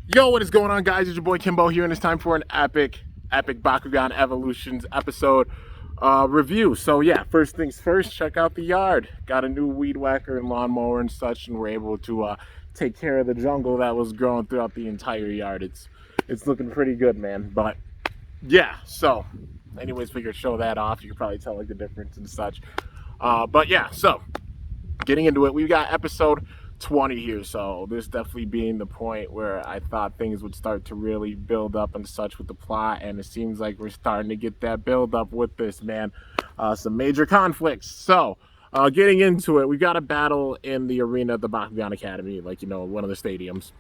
Yo, what is going on, guys? It's your boy Kimbo here, and it's time for an epic Bakugan Evolutions episode review. So yeah, first things first, check out the yard. Got a new weed whacker and lawnmower and such, and we're able to take care of the jungle that was growing throughout the entire yard. It's looking pretty good, man. But yeah, so anyways, figured show that off. You can probably tell like the difference and such. But yeah, so getting into it, we've got episode 20 here, so this definitely being the point where I thought things would start to really build up and such with the plot, and it seems like we're starting to get that build up with this, man. Some major conflicts. So getting into it, we got a battle in the arena of the Bakugan Academy, like, you know, one of the stadiums.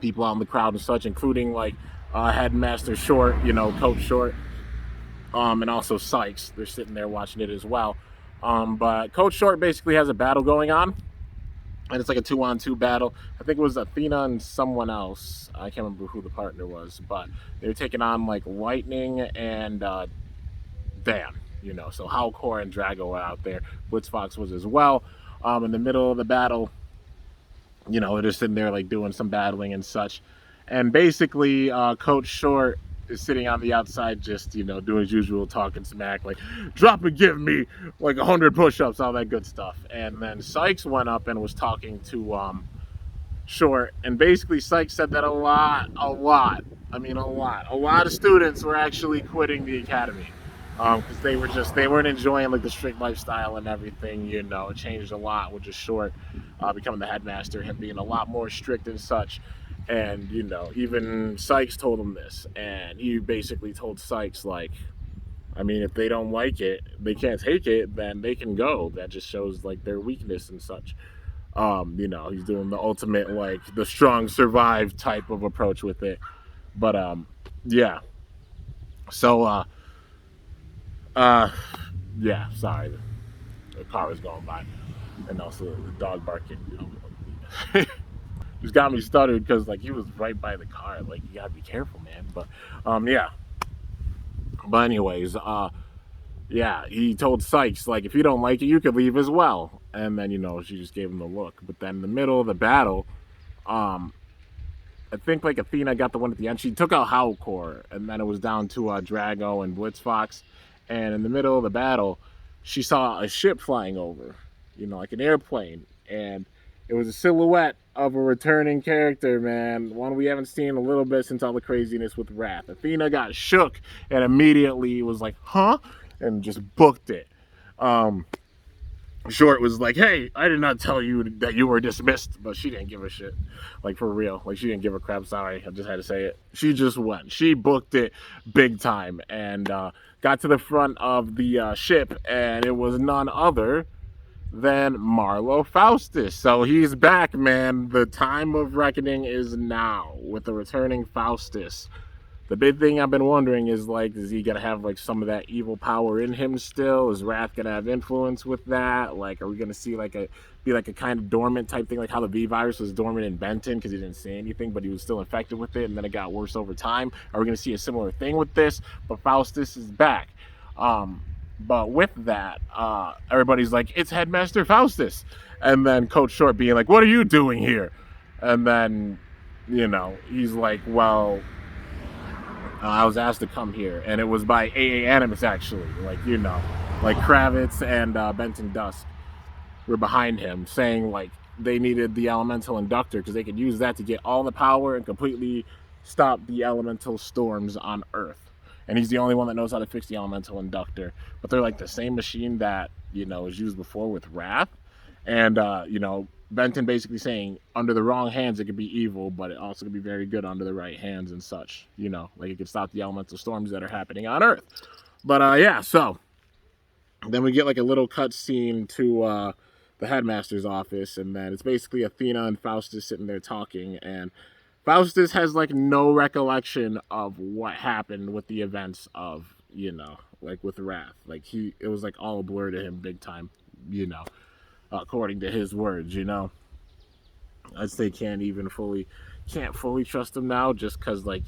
People out in the crowd and such, including like Headmaster Short, you know, Coach Short, and also Sykes. They're sitting there watching it as well. But Coach Short basically has a battle going on, and it's like a 2-on-2 battle. I think it was Athena and someone else. I can't remember who the partner was, but they were taking on like Lightning and Dan. You know, so Howlcore and Drago were out there. Blitzfox was as well. In the middle of the battle, you know, they're just sitting there like doing some battling and such. And basically, Coach Short is sitting on the outside, just, you know, doing his usual talking smack, like, drop and give me like 100 push-ups, all that good stuff. And then Sykes went up and was talking to Short, and basically Sykes said that a lot of students were actually quitting the academy because they weren't enjoying like the strict lifestyle and everything. You know, it changed a lot with just Short becoming the headmaster, him being a lot more strict and such. And, you know, even Sykes told him this, and he basically told Sykes, like, I mean, if they don't like it, they can't take it, then they can go. That just shows like their weakness and such. You know, he's doing the ultimate, like, the strong survive type of approach with it. But yeah. So yeah, sorry, the car was going by, and also the dog barking, you know. Just got me stuttered because like he was right by the car. Like, you gotta be careful, man. But yeah. But anyways, yeah, he told Sykes, like, if you don't like it, you could leave as well. And then, you know, she just gave him the look. But then in the middle of the battle, I think like Athena got the one at the end. She took out Howlcore, and then it was down to Drago and Blitzfox. And in the middle of the battle, she saw a ship flying over, you know, like an airplane, and it was a silhouette of a returning character, man. One we haven't seen in a little bit since all the craziness with Wrath. Athena got shook and immediately was like, huh? And just booked it. Short was like, hey, I did not tell you that you were dismissed, but she didn't give a shit. Like, for real. Like, she didn't give a crap. Sorry, I just had to say it. She just went. She booked it big time and got to the front of the ship, and it was none other than Marlo Faustus. So he's back, man. The time of reckoning is now with the returning Faustus. The big thing I've been wondering is, like, is he gonna have like some of that evil power in him still? Is Wrath gonna have influence with that? Like, are we gonna see like a kind of dormant type thing, like how the V virus was dormant in Benton because he didn't say anything, but he was still infected with it, and then it got worse over time? Are we gonna see a similar thing with this? But Faustus is back. But with that, everybody's like, it's Headmaster Faustus. And then Coach Short being like, what are you doing here? And then, you know, he's like, well, I was asked to come here. And it was by AA Animus, actually. Like, you know, like Kravitz and Benton Dusk were behind him, saying, like, they needed the elemental inductor because they could use that to get all the power and completely stop the elemental storms on Earth. And he's the only one that knows how to fix the elemental inductor. But they're like the same machine that, you know, was used before with Wrath. And, you know, Benton basically saying, under the wrong hands, it could be evil, but it also could be very good under the right hands and such. You know, like it could stop the elemental storms that are happening on Earth. But, yeah, so then we get like a little cut scene to the headmaster's office. And then it's basically Athena and Faustus sitting there talking. And Faustus has like no recollection of what happened with the events of, you know, like with Wrath. Like it was like all a blur to him big time, you know, according to his words, you know. I'd say can't fully trust him now, just because like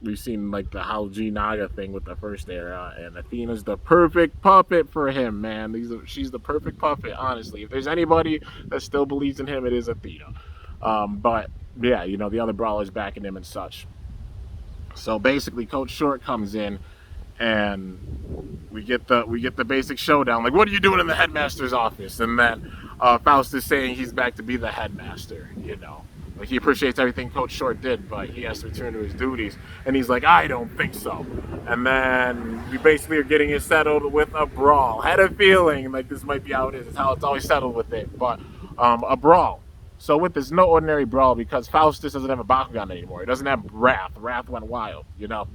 we've seen like the Halji Naga thing with the first era, and Athena's the perfect puppet for him, man. She's the perfect puppet, honestly. If there's anybody that still believes in him, it is Athena. But yeah, you know, the other brawlers backing him and such. So basically, Coach Short comes in, and we get the basic showdown. Like, what are you doing in the headmaster's office? And then Faust is saying he's back to be the headmaster. You know, like he appreciates everything Coach Short did, but he has to return to his duties. And he's like, I don't think so. And then we basically are getting it settled with a brawl. Had a feeling like this might be how it is. It's how it's always settled with it, but a brawl. So with this, no ordinary brawl because Faustus doesn't have a Bakugan anymore. He doesn't have Wrath. Wrath went wild, you know.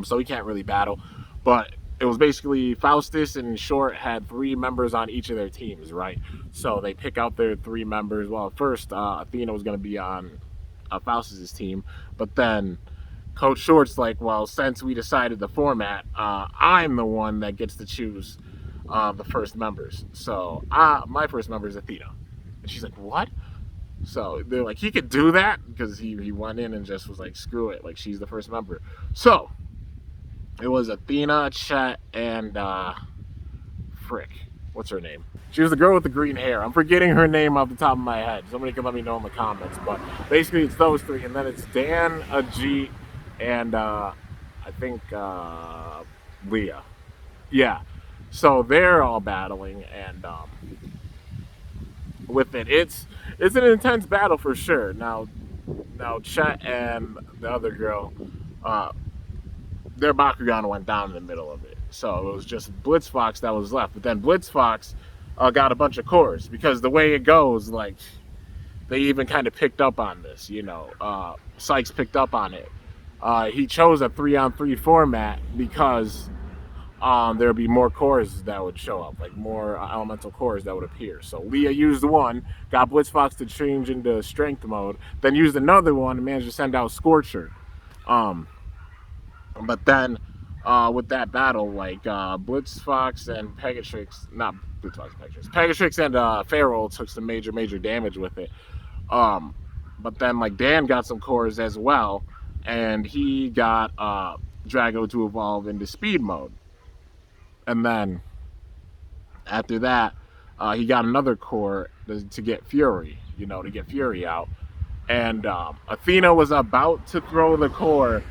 So he can't really battle. But it was basically Faustus and Short had 3 members on each of their teams, right? So they pick out their 3 members. Well, at first Athena was going to be on Faustus's team, but then Coach Short's like, well, since we decided the format, I'm the one that gets to choose the first members. So my first member is Athena. And she's like, what? So they're like, he could do that because he went in and just was like, screw it, like she's the first member. So it was Athena, Chet, and frick, what's her name? She was the girl with the green hair. I'm forgetting her name off the top of my head. Somebody can let me know in the comments. But basically, it's those 3, and then it's Dan, Ajit, and I think Leah. Yeah. So they're all battling, and with it, it's an intense battle for sure. Now Chet and the other girl, their Bakugan went down in the middle of it. So it was just Blitzfox that was left. But then Blitzfox got a bunch of cores because the way it goes, like, they even kind of picked up on this, you know. Sykes picked up on it. He chose a 3-on-3 format because there would be more cores that would show up, like more elemental cores that would appear. So Leah used one, got Blitzfox to change into strength mode, then used another one and managed to send out Scorcher. But then with that battle, like Blitzfox and Pegatrix, not Blitzfox and Pegatrix, Pegatrix and Feral took some major damage with it. But then like Dan got some cores as well, and he got Drago to evolve into speed mode. And then after that, he got another core to get Fury, you know, to get Fury out. And Athena was about to throw the core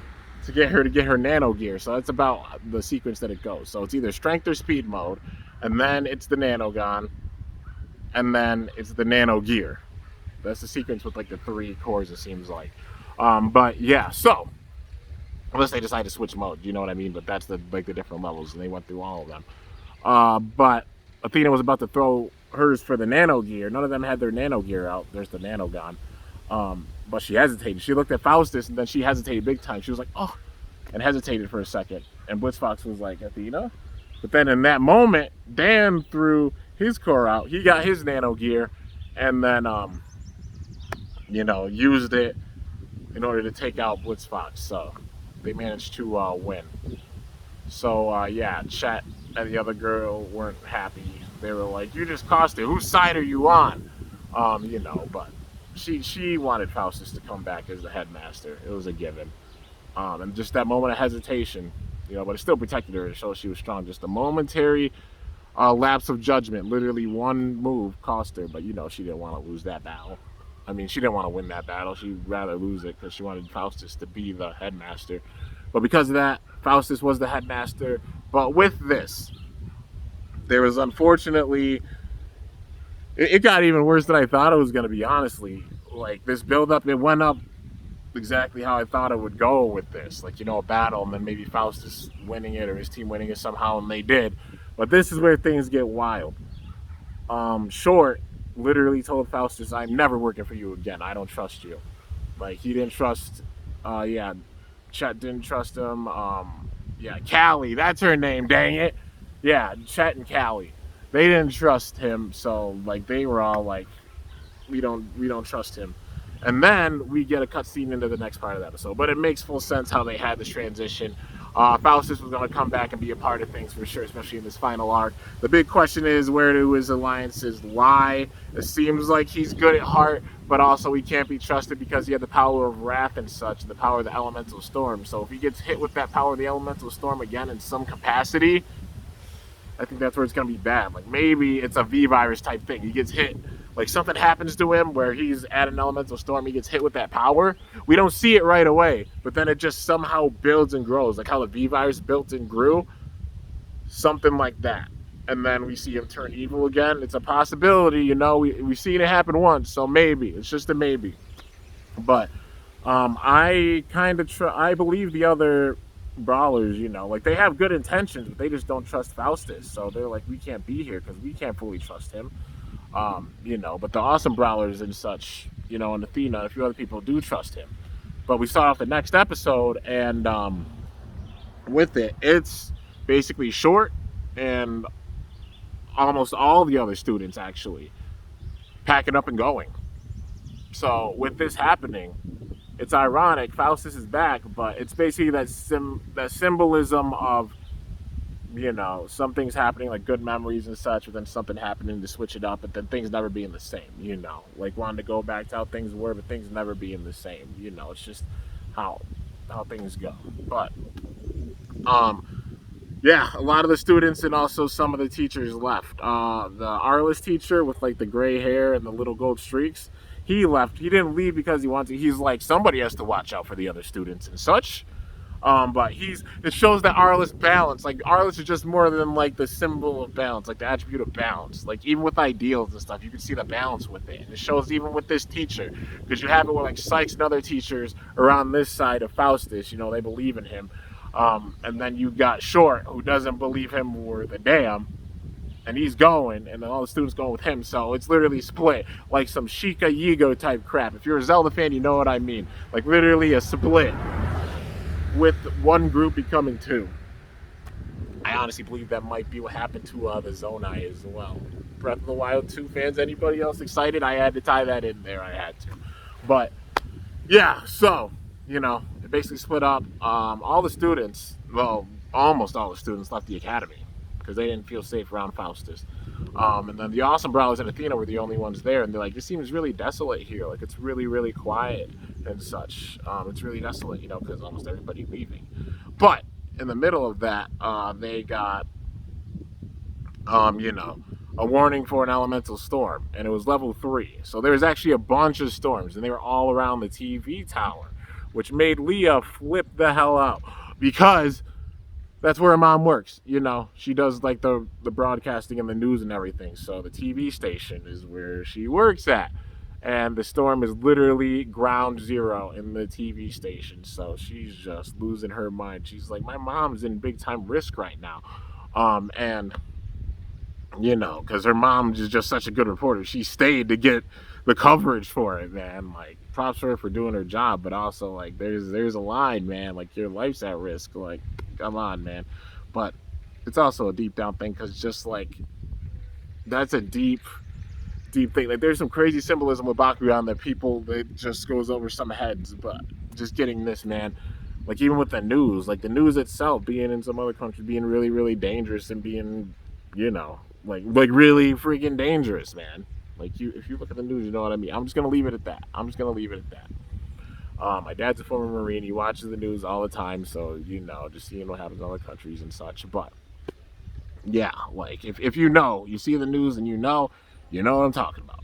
to get her nano gear. So that's about the sequence that it goes. So it's either strength or speed mode, and then it's the nanogon, and then it's the nano gear. That's the sequence with like the 3 cores, it seems like. But yeah, so unless they decide to switch mode, you know what I mean? But that's the different levels, and they went through all of them. But Athena was about to throw hers for the nano gear. None of them had their nano gear out. There's the nanogon. But she hesitated. She looked at Faustus, and then she hesitated big time. She was like, oh, and hesitated for a second. And Blitzfox was like, Athena? But then in that moment, Dan threw his core out. He got his nano gear, and then, you know, used it in order to take out Blitzfox. So they managed to win. So, yeah, Chet and the other girl weren't happy. They were like, you just cost it. Whose side are you on? You know, but she wanted Faustus to come back as the headmaster. It was a given. And just that moment of hesitation, you know, but it still protected her to show she was strong. Just a momentary lapse of judgment. Literally one move cost her, but, you know, she didn't want to lose that battle. I mean, she didn't want to win that battle. She'd rather lose it because she wanted Faustus to be the headmaster. But because of that, Faustus was the headmaster. But with this, there was unfortunately, it got even worse than I thought it was going to be, honestly. Like, this build-up, it went up exactly how I thought it would go with this. Like, you know, a battle, and then maybe Faustus winning it or his team winning it somehow, and they did. But this is where things get wild. Short literally told Faustus, I'm never working for you again. I don't trust you. Like, he didn't trust, yeah, Chet didn't trust him. Yeah, Callie, that's her name, dang it. Yeah, Chet and Callie. They didn't trust him, so, like, they were all like, we don't trust him. And then we get a cutscene into the next part of the episode. But it makes full sense how they had this transition. Faustus was going to come back and be a part of things for sure, especially in this final arc. The big question is, where do his alliances lie? It seems like he's good at heart, but also he can't be trusted because he had the power of wrath and such, the power of the elemental storm. So if he gets hit with that power of the elemental storm again in some capacity, I think that's where it's going to be bad. Like, maybe it's a V-virus type thing. He gets hit like something happens to him where he's at an elemental storm, he gets hit with that power. We don't see it right away, but then it just somehow builds and grows, like how the V virus built and grew, something like that. And then we see him turn evil again. It's a possibility, you know. We've seen it happen once, so maybe it's just a maybe. But I kind of I believe the other brawlers, you know, like they have good intentions, but they just don't trust Faustus. So they're like, we can't be here because we can't fully trust him. You know, but the awesome brawlers and such, you know, and Athena and a few other people do trust him. But we start off the next episode, and with it, it's basically short, and almost all the other students actually packing up and going. So with this happening, it's ironic. Faustus is back, but it's basically that symbolism of, you know, some things happening like good memories and such, but then something happening to switch it up, but then things never being the same. You know, like wanting to go back to how things were, but things never being the same. You know, it's just how things go. But yeah, a lot of the students and also some of the teachers left. The Arliss teacher with like the gray hair and the little gold streaks, he left. He didn't leave because he wanted to. He's like, somebody has to watch out for the other students and such. But it shows that Arliss balance. Like Arliss is just more than like the symbol of balance, like the attribute of balance. Like even with ideals and stuff, you can see the balance with it. And it shows even with this teacher, because you have it with like Sykes and other teachers around this side of Faustus. You know, they believe in him. And then you got Short, who doesn't believe him worth a damn, and he's going, and then all the students going with him. So it's literally split, like some Sheikah Yigo type crap. If you're a Zelda fan, you know what I mean. Like literally a split, with one group becoming two. I honestly believe that might be what happened to the Zonai as well. Breath of the Wild 2 fans, anybody else excited? I had to tie that in there. I had to. But yeah, so, you know, it basically split up. All the students, well, almost all the students left the academy because they didn't feel safe around Faustus. And then the Awesome Brawlers and Athena were the only ones there, and they're like, it seems really desolate here. Like, it's really, really quiet and such. It's really desolate, you know, because almost everybody leaving. But in the middle of that, they got, you know, a warning for an elemental storm, and it was level 3. So there was actually a bunch of storms, and they were all around the TV tower, which made Leah flip the hell out, because that's where her mom works. You know, she does like the broadcasting and the news and everything. So the TV station is where she works at. And the storm is literally ground zero in the TV station. So she's just losing her mind. She's like, my mom's in big time risk right now. And, you know, because her mom is just such a good reporter. She stayed to get the coverage for it, man. Like, props for her for doing her job. But also, like, there's a line, man. Like, your life's at risk. Like, come on, man. But it's also a deep down thing, because just like, that's a deep thing. Like, there's some crazy symbolism with Bakugan that people, that just goes over some heads. But just getting this, man, like even with the news, like the news itself being in some other country being really, really dangerous, and being, you know, like really freaking dangerous, man. Like, if you look at the news, you know what I mean. I'm just gonna leave it at that. My dad's a former Marine. He watches the news all the time, so, you know, just seeing what happens in other countries and such. But yeah, like if you know, you see the news and you know what I'm talking about.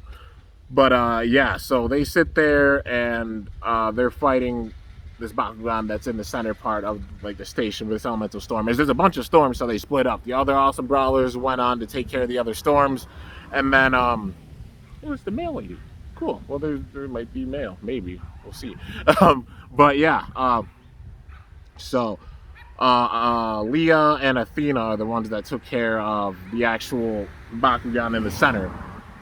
But yeah, so they sit there and they're fighting this Bakugan that's in the center part of like the station with this elemental storm. There's a bunch of storms, so they split up. The other awesome brawlers went on to take care of the other storms, and then it was the mail lady. Cool. Well, there might be mail. Maybe. We'll see. But yeah. So Leah and Athena are the ones that took care of the actual Bakugan in the center.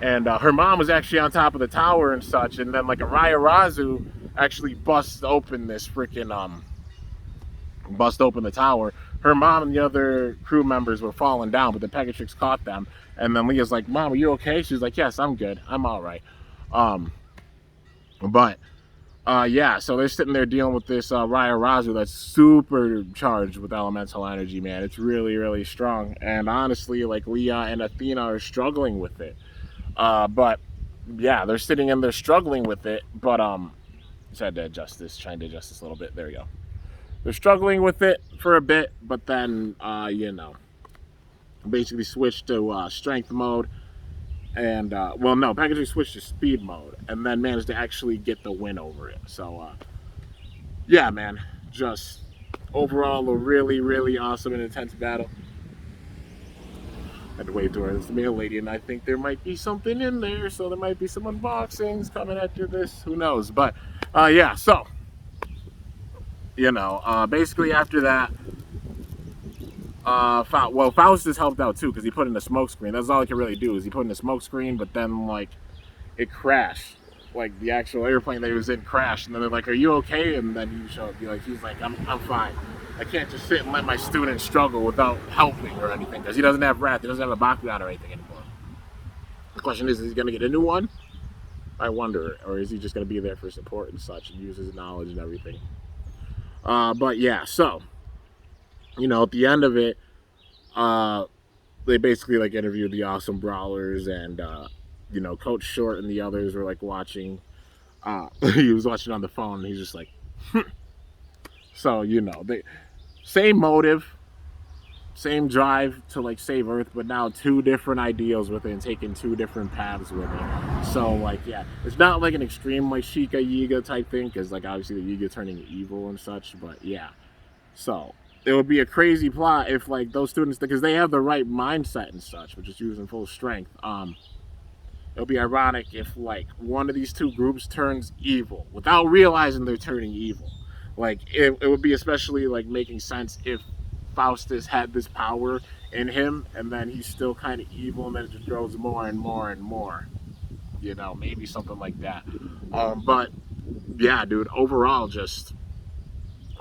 And her mom was actually on top of the tower and such. And then like a Razu actually busts open this freaking bust open the tower. Her mom and the other crew members were falling down, but the Pegatrix caught them. And then Leah's like, Mom, are you okay? She's like, yes, I'm good. I'm all right. But yeah, so they're sitting there dealing with this Razu that's super charged with elemental energy, man. It's really, really strong. And honestly, like, Leah and Athena are struggling with it. But yeah, they're sitting and they're struggling with it. But just had to adjust this, trying to adjust this a little bit. There we go. They're struggling with it for a bit, but then you know, basically switched to strength mode. And well, no, packaging switched to speed mode, and then managed to actually get the win over it. So yeah, man, just overall a really, really awesome and intense battle. Had to wave to her. It's the mail lady, and I think there might be something in there, so there might be some unboxings coming after this. Who knows? But yeah, so basically after that, Faustus helped out too because he put in a smoke screen. That's all he could really do is he put in a smoke screen, but then like it crashed. Like the actual airplane that he was in crashed, and then they're like, "Are you okay?" And then he showed up, he's like, "I'm fine. I can't just sit and let my student struggle without helping or anything because he doesn't have Wrath, he doesn't have a Bakugan or anything anymore." The question is he gonna get a new one? I wonder, or is he just gonna be there for support and such and use his knowledge and everything? But yeah, so at the end of it, they basically like interviewed the awesome brawlers and Coach Short and the others were like watching. He was watching on the phone and he's just like so they same motive, same drive to like save Earth, but now two different ideals with it and taking two different paths with it. So like yeah, it's not like an extreme like Sheikah Yiga type thing because like obviously the Yiga turning evil and such, but yeah, so it would be a crazy plot if like those students, because they have the right mindset and such, which is using full strength. It'll be ironic if like one of these two groups turns evil without realizing they're turning evil. Like it would be especially like making sense if Faustus had this power in him and then he's still kind of evil and then it just grows more and more and more. Maybe something like that. But yeah, dude, overall just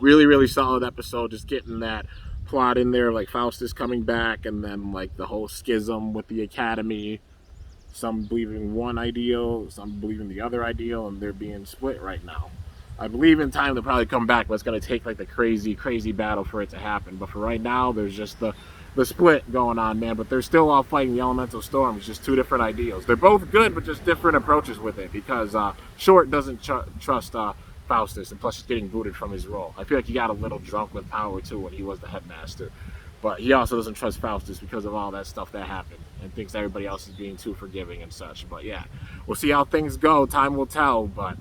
really, really solid episode. Just getting that plot in there, like Faustus coming back, and then like the whole schism with the Academy. Some believing one ideal, some believing the other ideal, and they're being split right now. I believe in time they'll probably come back, but it's going to take like the crazy, crazy battle for it to happen. But for right now, there's just the split going on, man. But they're still all fighting the elemental storms, just two different ideals. They're both good, but just different approaches with it because Short doesn't trust Faustus, and plus he's getting booted from his role. I feel like he got a little drunk with power too when he was the headmaster. But he also doesn't trust Faustus because of all that stuff that happened and thinks everybody else is being too forgiving and such. But yeah, we'll see how things go. Time will tell. But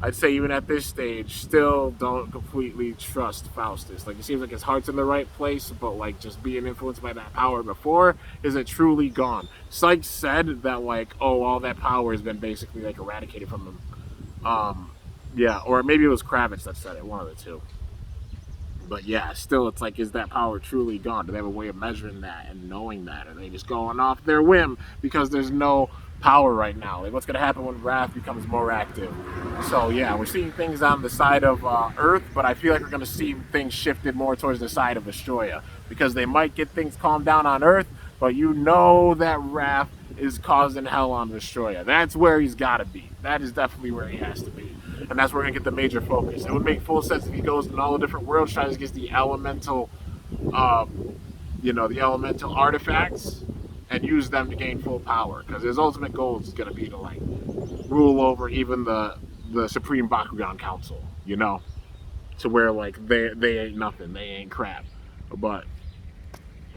I'd say even at this stage, still don't completely trust Faustus. Like it seems like his heart's in the right place, but like just being influenced by that power before isn't truly gone. Sykes said that like, oh, all that power has been basically like eradicated from him. Yeah, or maybe it was Kravitz that said it, one of the two. But yeah, still, it's like, is that power truly gone? Do they have a way of measuring that and knowing that? Are they just going off their whim because there's no power right now? Like, what's going to happen when Wrath becomes more active? So yeah, we're seeing things on the side of Earth, but I feel like we're going to see things shifted more towards the side of Astroya because they might get things calmed down on Earth, but that Wrath is causing hell on Astroya. That's where he's got to be. That is definitely where he has to be. And that's where we're going to get the major focus. It would make full sense if he goes in all the different worlds, tries to get the elemental, the elemental artifacts and use them to gain full power. Because his ultimate goal is going to be to, like, rule over even the Supreme Bakugan Council, to where, like, they ain't nothing. They ain't crap. But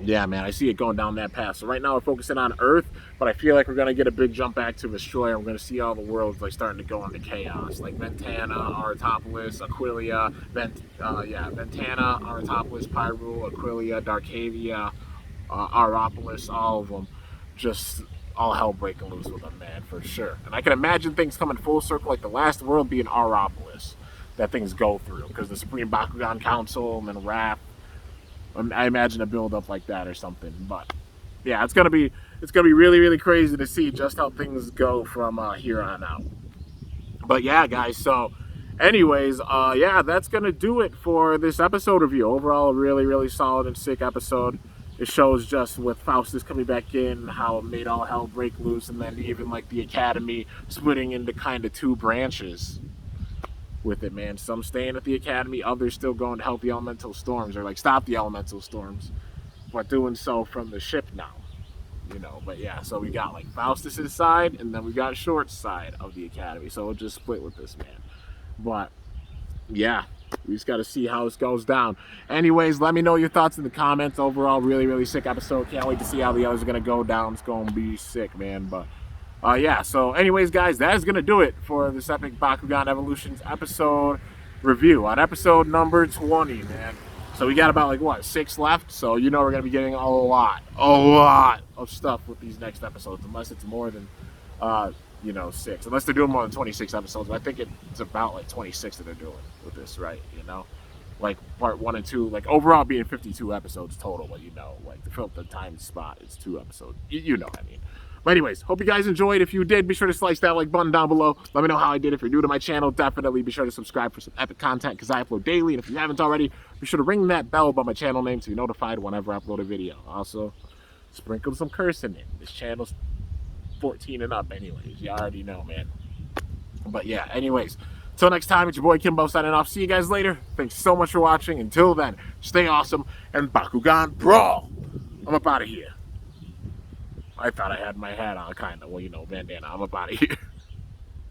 yeah, man, I see it going down that path. So right now we're focusing on Earth, but I feel like we're going to get a big jump back to Destroyer. We're going to see all the worlds like starting to go into chaos. Like Ventana, Artopolis, Aquilia, Ventana, Artopolis, Pyrule, Aquilia, Darkavia, Aeropolis, all of them. Just all hell breaking loose with them, man, for sure. And I can imagine things coming full circle, like the last world being Aeropolis, that things go through. Because the Supreme Bakugan Council and then Wrath, I imagine a build up like that or something. But yeah, it's gonna be really, really crazy to see just how things go from here on out. But yeah, guys, so anyways, yeah, that's gonna do it for this episode review. Overall, a really, really solid and sick episode. It shows just with Faustus coming back in, how it made all hell break loose, and then even like the Academy splitting into kind of two branches with it, man. Some staying at the Academy, others still going to help the elemental storms or like stop the elemental storms, but doing so from the ship now, But yeah, so we got like Faustus's side and then we got Short's side of the Academy, so we'll just split with this, man. But yeah, we just got to see how this goes down. Anyways, let me know your thoughts in the comments. Overall, really, really sick episode. Can't wait to see how the others are going to go down. It's going to be sick, man. But Yeah, so anyways, guys, that is going to do it for this epic Bakugan Evolutions episode review on episode number 20, man. So we got about, like, what, 6 left? So you know we're going to be getting a lot of stuff with these next episodes, unless it's more than, 6. Unless they're doing more than 26 episodes. But I think it's about, like, 26 that they're doing with this, right? You know? Like, part 1 and 2, like, overall being 52 episodes total, but like, to fill up the time spot, it's 2 episodes. You know what I mean. But anyways, hope you guys enjoyed. If you did, be sure to slice that like button down below. Let me know how I did. If you're new to my channel, definitely be sure to subscribe for some epic content because I upload daily. And if you haven't already, be sure to ring that bell above my channel name to be notified whenever I upload a video. Also, sprinkle some cursing in. This channel's 14 and up anyways. You already know, man. But yeah, anyways, till next time, it's your boy Kimbo signing off. See you guys later. Thanks so much for watching. Until then, stay awesome and Bakugan Brawl. I'm up out of here. I thought I had my hat on, kind of. Well, bandana. I'm up out of here.